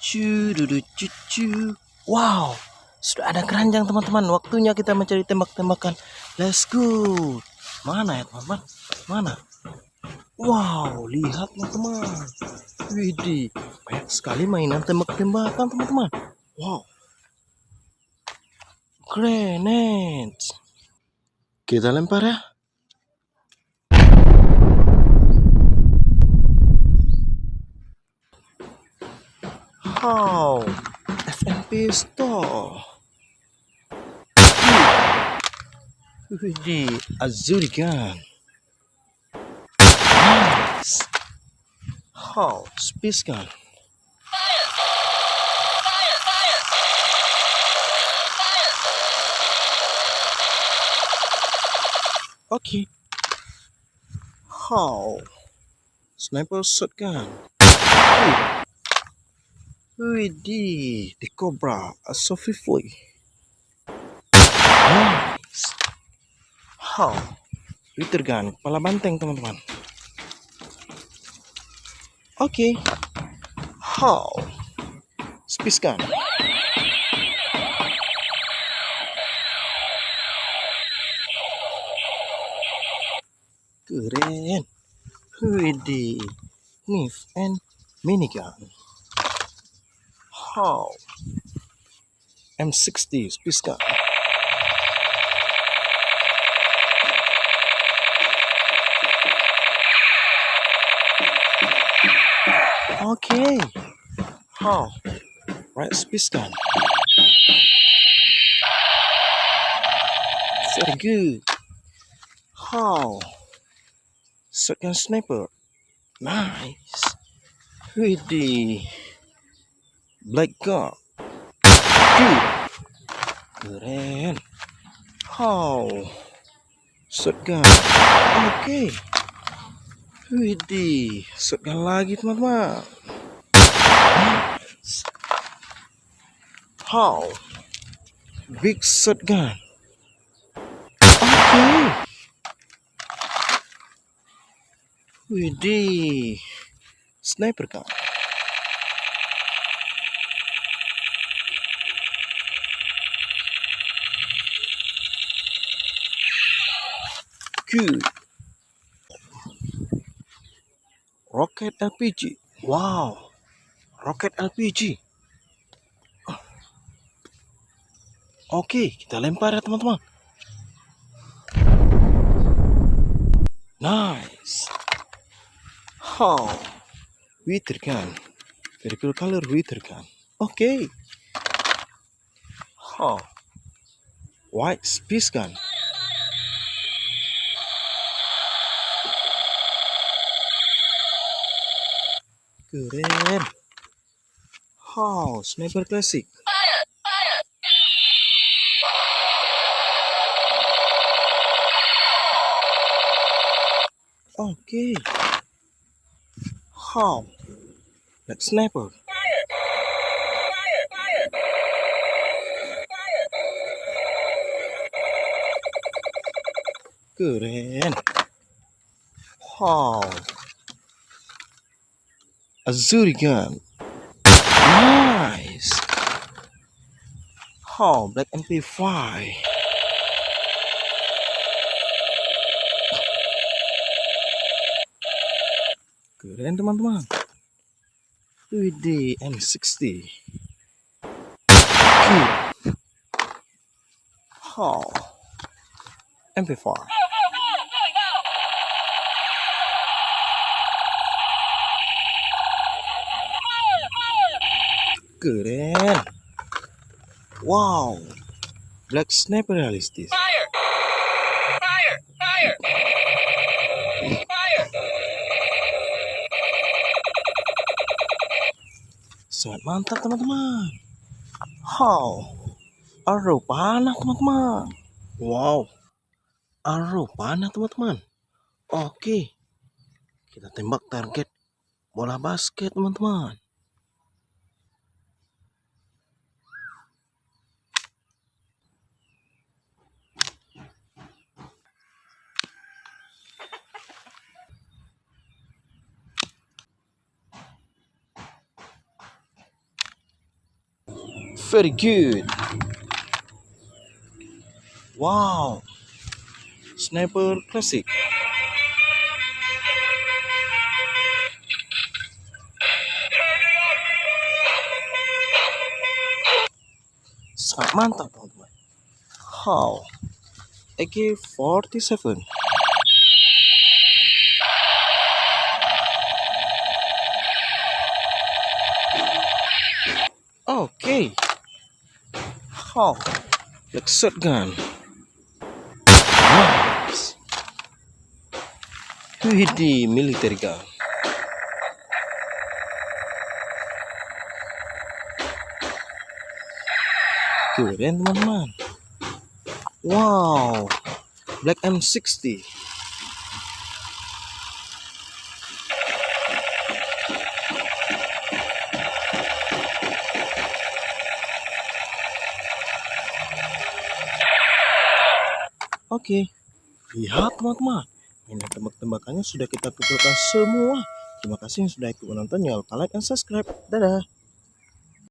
Cucu. Wow, sudah ada keranjang teman-teman. Waktunya kita mencari tembak-tembakan. Let's go. Mana ya teman-teman? Mana? Wow, lihat teman-teman. Widih, banyak sekali mainan tembak-tembakan teman-teman. Wow, grenades. Kita lempar ya. Wow, FMP store. Widih, Azuri gun. Nice. Wow, space gun. Okay. How? Sniper shotgun. Widih, the Cobra, a Sophie. Nice. How? Liter gun, kepala banteng teman-teman. Okay. How? Space gun. Keren. Widih, knife and minigun. How? M16 space gun. Okay. How? Right space gun. Very good. How? Shotgun sniper. Nice. Widih. Black Glock. Good. Keren. How? Shotgun. Oke. Widih. Shotgun lagi teman-teman. Nice. How? Big shotgun. Oke. Widih. Sniper gun. Good. Rocket LPG. Wow. Rocket LPG. Oke, kita lempar ya teman-teman. Nice. How? Water gun. Very cool color water gun. Okay. How? White space gun. Keren. How? Sniper classic. Okay. How? Black sniper. Keren. How? Azuri gun. Nice. How? Black MP5. Keren teman-teman. Widih, M16. Good. How? MP5. Keren. Wow. Black sniper realistis. Fire! Fire! Fire! Fire! Sangat mantap teman-teman. How? Arrow panah teman-teman. Wow. Arrow panah teman-teman. Oke. Kita tembak target bola basket teman-teman. Very good. Wow. Sniper classic. Sangat mantap teman-teman. How? AK47. Okay. How? Like shotgun. Nice. Widih, military gun. Keren teman-teman. Wow. Black M16. Oke. Lihat teman-teman. Ini tembak-tembakannya sudah kita kumpulkan semua. Terima kasih yang sudah ikut menonton. Jangan lupa like dan subscribe. Dadah.